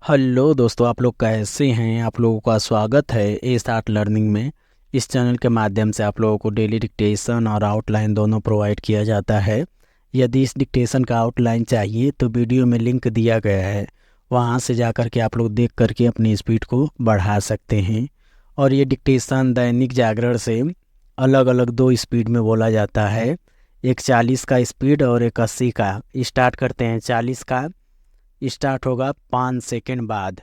Hello दोस्तों, आप लोग कैसे हैं। आप लोगों का स्वागत है ए स्टार्ट लर्निंग में। इस चैनल के माध्यम से आप लोगों को डेली डिक्टेशन और आउटलाइन दोनों प्रोवाइड किया जाता है। यदि इस डिक्टेशन का आउटलाइन चाहिए तो वीडियो में लिंक दिया गया है, वहां से जा कर के आप लोग देख करके अपनी स्पीड को बढ़ा सकते हैं। और ये डिक्टेशन दैनिक जागरण से अलग अलग दो स्पीड में बोला जाता है, एक 40 का स्पीड और एक 80 का। स्टार्ट करते हैं। 40 का स्टार्ट होगा 5 सेकेंड बाद।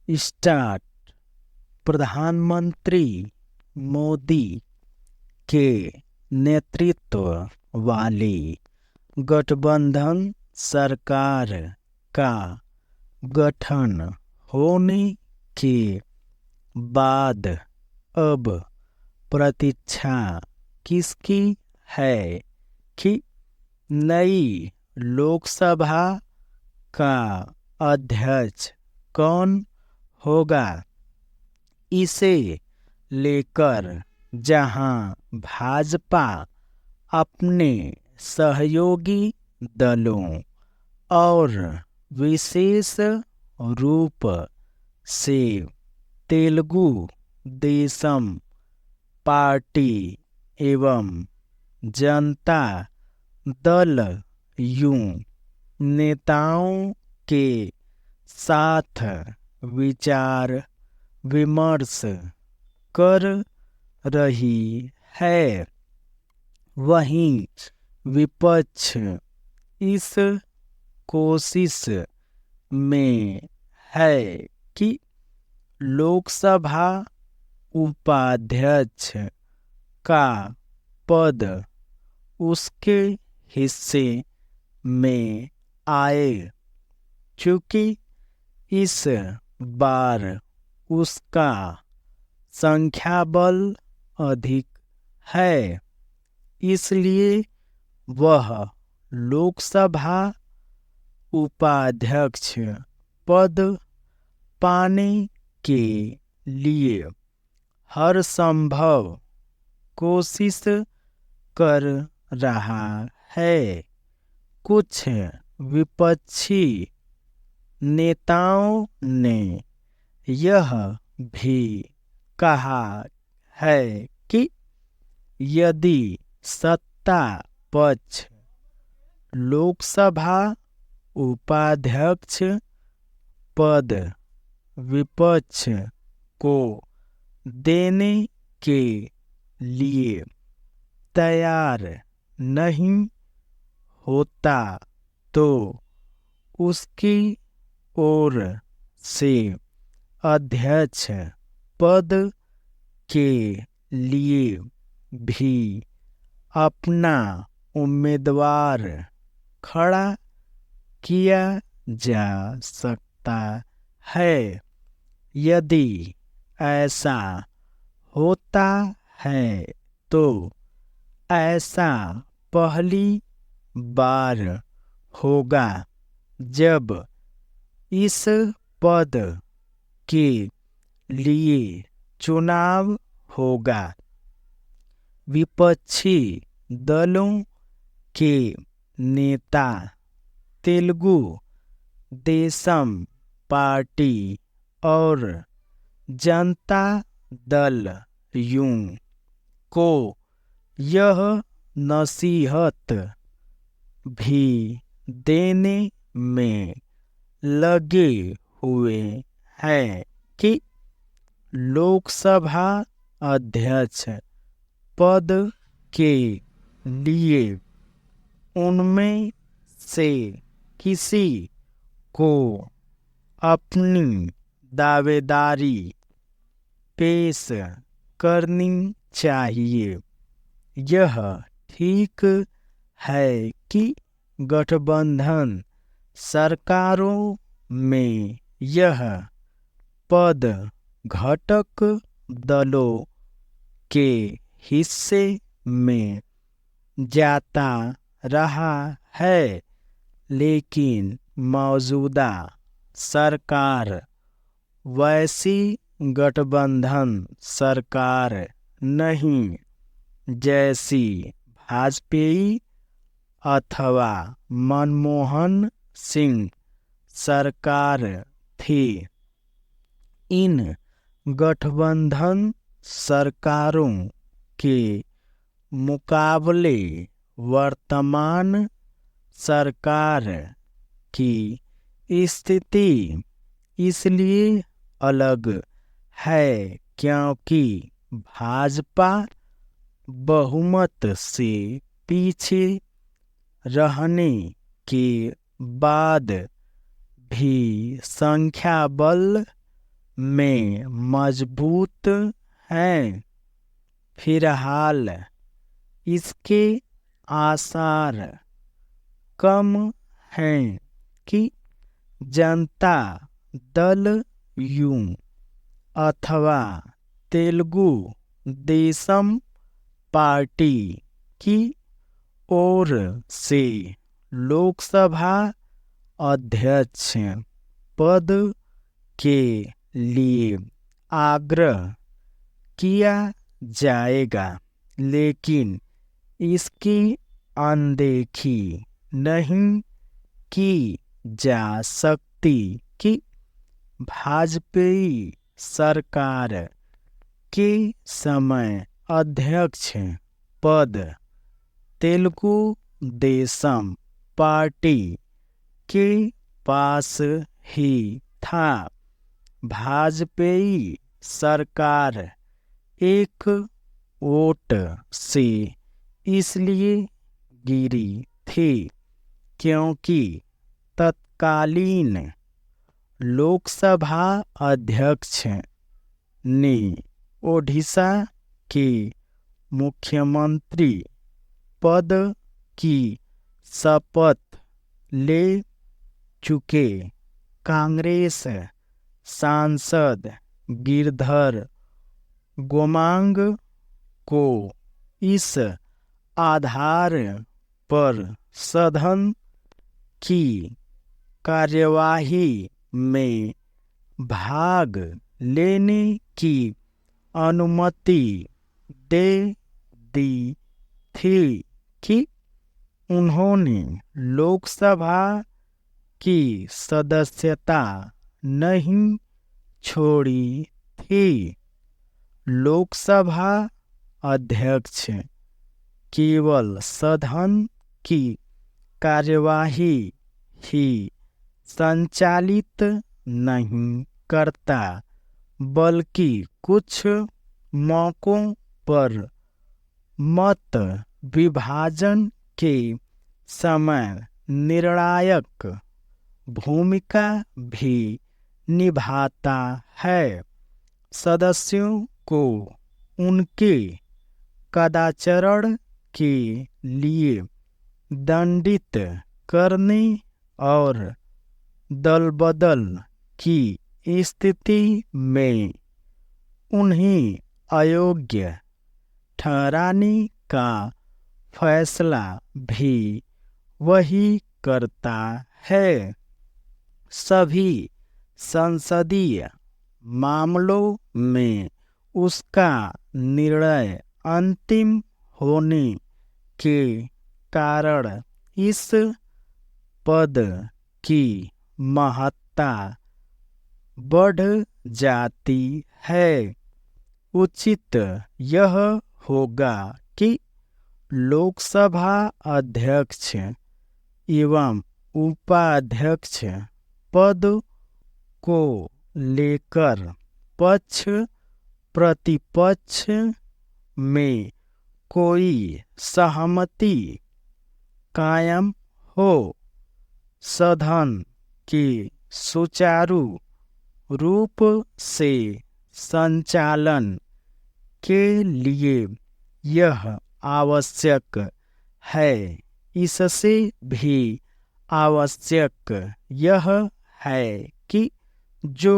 स्टार्ट। प्रधानमंत्री मोदी के नेतृत्व वाली गठबंधन सरकार का गठन होने के बाद अब प्रतीक्षा किसकी है कि नई लोकसभा का अध्यक्ष कौन होगा। इसे लेकर जहां भाजपा अपने सहयोगी दलों और विशेष रूप से तेलुगु देशम पार्टी एवं जनता दल यूं नेताओं के साथ विचार विमर्श कर रही है, वहीं विपक्ष इस कोशिश में है कि लोकसभा उपाध्यक्ष का पद उसके हिस्से में आए। चूंकि इस बार उसका संख्याबल अधिक है, इसलिए वह लोकसभा उपाध्यक्ष पद पाने के लिए हर संभव कोशिश कर रहा है। कुछ विपक्षी नेताओं ने यह भी कहा है कि यदि सत्ता पक्ष लोकसभा उपाध्यक्ष पद विपक्ष को देने के लिए तैयार नहीं होता तो उसकी ओर से अध्यक्ष पद के लिए भी अपना उम्मीदवार खड़ा किया जा सकता है। यदि ऐसा होता है तो ऐसा पहली बार होगा जब इस पद के लिए चुनाव होगा। विपक्षी दलों के नेता तेलुगु देशम पार्टी और जनता दल यूं को यह नसीहत भी देने में लगे हुए हैं कि लोकसभा अध्यक्ष पद के लिए उनमें से किसी को अपनी दावेदारी पेश करनी चाहिए। यह ठीक है कि गठबंधन सरकारों में यह पद घटक दलों के हिस्से में जाता रहा है, लेकिन मौजूदा सरकार वैसी गठबंधन सरकार नहीं जैसी भाजपेयी अथवा मनमोहन सिंह सरकार थी। इन गठबंधन सरकारों के मुकाबले वर्तमान सरकार की स्थिति इसलिए अलग है क्योंकि भाजपा बहुमत से पीछे रहने के बाद भी संख्या बल में मजबूत है। फिलहाल इसके आसार कम हैं कि जनता दल यू अथवा तेलुगु देशम पार्टी की ओर से लोकसभा अध्यक्ष पद के लिए आग्रह किया जाएगा, लेकिन इसकी अनदेखी नहीं की जा सकती कि भाजपाई सरकार के समय अध्यक्ष पद तेलुगु देशम पार्टी के पास ही था। भाजपाई सरकार एक वोट से इसलिए गिरी थी क्योंकि तत्कालीन लोकसभा अध्यक्ष ने ओडिशा के मुख्यमंत्री पद की शपथ ले चुके कांग्रेस सांसद गिरधर गोमांग को इस आधार पर सदन की कार्यवाही में भाग लेने की अनुमति दे दी थी कि उन्होंने लोकसभा की सदस्यता नहीं छोड़ी थी। लोकसभा अध्यक्ष केवल सदन की कार्यवाही ही संचालित नहीं करता, बल्कि कुछ मौकों पर मत विभाजन के समय निर्णायक भूमिका भी निभाता है। सदस्यों को उनके कदाचरण के लिए दंडित करने और दलबदल की स्थिति में उन्हें अयोग्य ठहराने का फैसला भी वही करता है। सभी संसदीय मामलों में उसका निर्णय अंतिम होने के कारण इस पद की महत्ता बढ़ जाती है। उचित यह होगा कि लोकसभा अध्यक्ष एवं उपाध्यक्ष पद को लेकर पक्ष प्रतिपक्ष में कोई सहमति कायम हो। सदन के सुचारू रूप से संचालन के लिए यह आवश्यक है। इससे भी आवश्यक यह है कि जो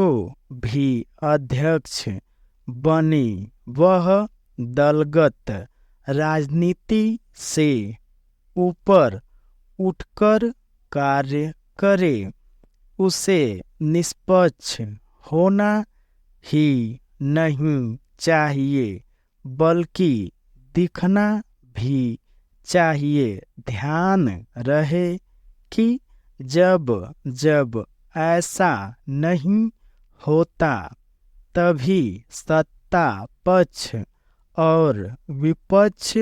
भी अध्यक्ष बने वह दलगत राजनीति से ऊपर उठकर कार्य करे। उसे निष्पक्ष होना ही नहीं चाहिए, बल्कि दिखना भी चाहिए। ध्यान रहे कि जब जब ऐसा नहीं होता तभी सत्ता पक्ष और विपक्ष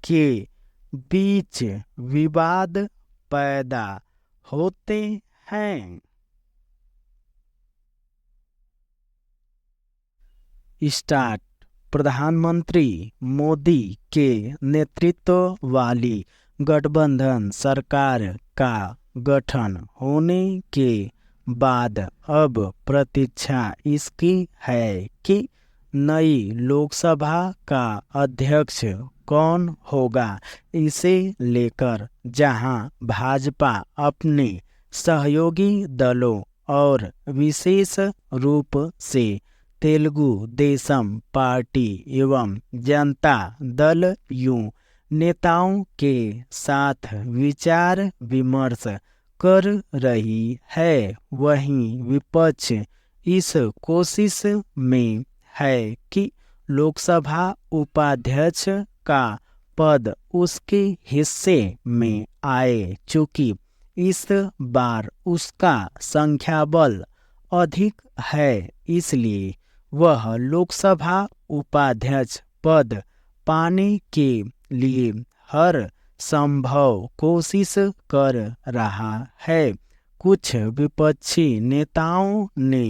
के बीच विवाद पैदा होते हैं। स्टार्ट। प्रधानमंत्री मोदी के नेतृत्व वाली गठबंधन सरकार का गठन होने के बाद अब प्रतीक्षा इसकी है कि नई लोकसभा का अध्यक्ष कौन होगा। इसे लेकर जहां भाजपा अपने सहयोगी दलों और विशेष रूप से तेलुगु देशम पार्टी एवं जनता दल यू नेताओं के साथ विचार विमर्श कर रही है, वहीं विपक्ष इस कोशिश में है कि लोकसभा उपाध्यक्ष का पद उसके हिस्से में आए। चूंकि इस बार उसका संख्याबल अधिक है, इसलिए वह लोकसभा उपाध्यक्ष पद पाने के लिए हर संभव कोशिश कर रहा है। कुछ विपक्षी नेताओं ने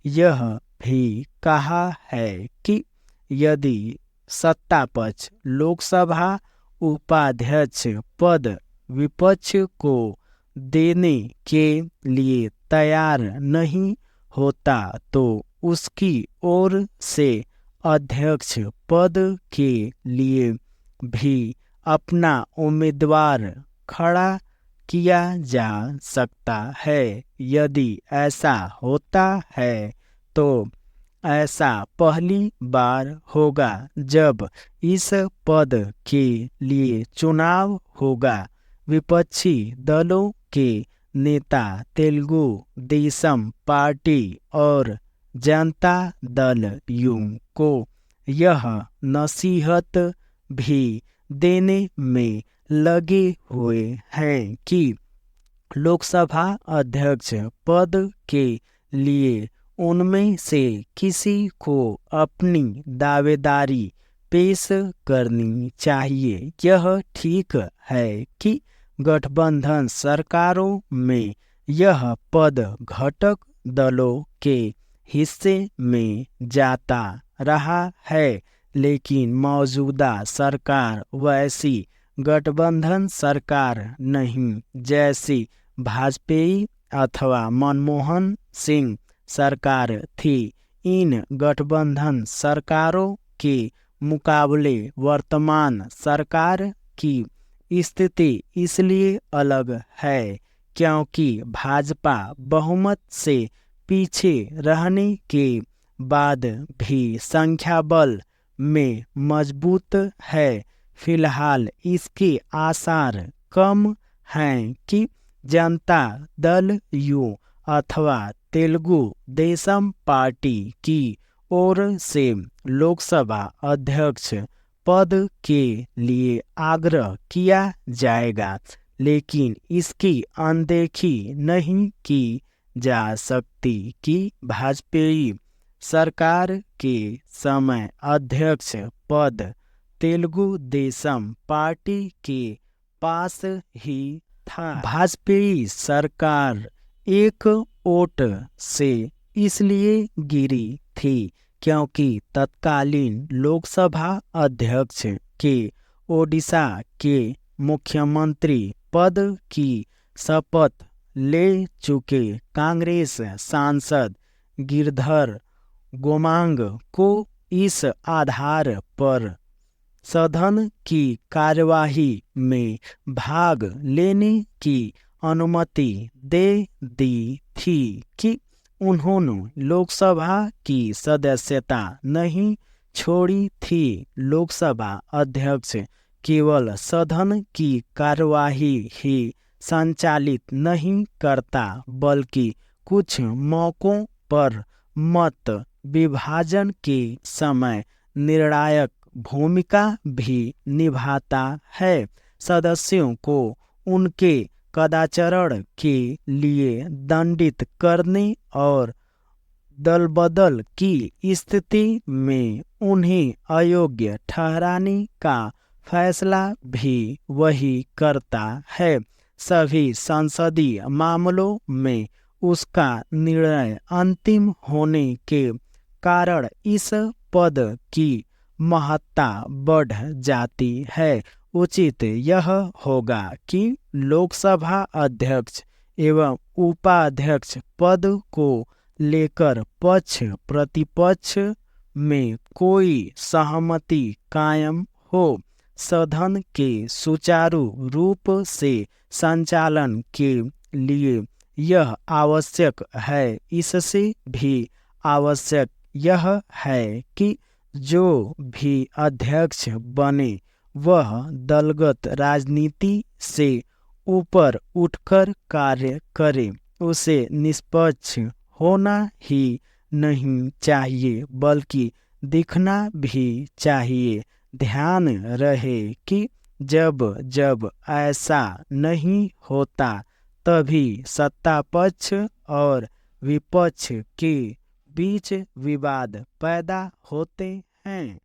यह भी कहा है कि यदि सत्तापक्ष लोकसभा उपाध्यक्ष पद विपक्ष को देने के लिए तैयार नहीं होता तो उसकी ओर से अध्यक्ष पद के लिए भी अपना उम्मीदवार खड़ा किया जा सकता है। यदि ऐसा होता है तो ऐसा पहली बार होगा जब इस पद के लिए चुनाव होगा। विपक्षी दलों के नेता तेलुगु देशम पार्टी और जनता दल यू को यह नसीहत भी देने में लगे हुए हैं कि लोकसभा अध्यक्ष पद के लिए उनमें से किसी को अपनी दावेदारी पेश करनी चाहिए। यह ठीक है कि गठबंधन सरकारों में यह पद घटक दलों के हिस्से में जाता रहा है, लेकिन मौजूदा सरकार वैसी गठबंधन सरकार नहीं जैसी वाजपेयी अथवा मनमोहन सिंह सरकार थी। इन गठबंधन सरकारों के मुकाबले वर्तमान सरकार की स्थिति इसलिए अलग है क्योंकि भाजपा बहुमत से पीछे रहने के बाद भी संख्या बल में मजबूत है। फिलहाल इसके आसार कम हैं कि जनता दल यू अथवा तेलुगु देशम पार्टी की ओर से लोकसभा अध्यक्ष पद के लिए आग्रह किया जाएगा, लेकिन इसकी अनदेखी नहीं की जा सकती कि वाजपेयी सरकार के समय अध्यक्ष पद तेलुगु देशम पार्टी के पास ही था। वाजपेयी सरकार एक वोट से इसलिए गिरी थी क्योंकि तत्कालीन लोकसभा अध्यक्ष के ओडिशा के मुख्यमंत्री पद की शपथ ले चुके कांग्रेस सांसद गिरधर गोमांग को इस आधार पर सदन की कार्यवाही में भाग लेने की अनुमति दे दी थी कि उन्होंने लोकसभा की सदस्यता नहीं छोड़ी थी। लोकसभा अध्यक्ष केवल सदन की कार्यवाही ही संचालित नहीं करता बल्कि कुछ मौकों पर मत विभाजन के समय निर्णायक भूमिका भी निभाता है। सदस्यों को उनके कदाचरण के लिए दंडित करने और दलबदल की स्थिति में उन्हें अयोग्य ठहराने का फैसला भी वही करता है। सभी संसदीय मामलों में उसका निर्णय अंतिम होने के कारण इस पद की महत्ता बढ़ जाती है। उचित यह होगा कि लोकसभा अध्यक्ष एवं उपाध्यक्ष पद को लेकर पक्ष प्रतिपक्ष में कोई सहमति कायम हो। सदन के सुचारू रूप से संचालन के लिए यह आवश्यक है। इससे भी आवश्यक यह है कि जो भी अध्यक्ष बने वह दलगत राजनीति से ऊपर उठकर कार्य करे। उसे निष्पक्ष होना ही नहीं चाहिए बल्कि दिखना भी चाहिए। ध्यान रहे कि जब जब ऐसा नहीं होता तभी सत्ता पक्ष और विपक्ष के बीच विवाद पैदा होते हैं।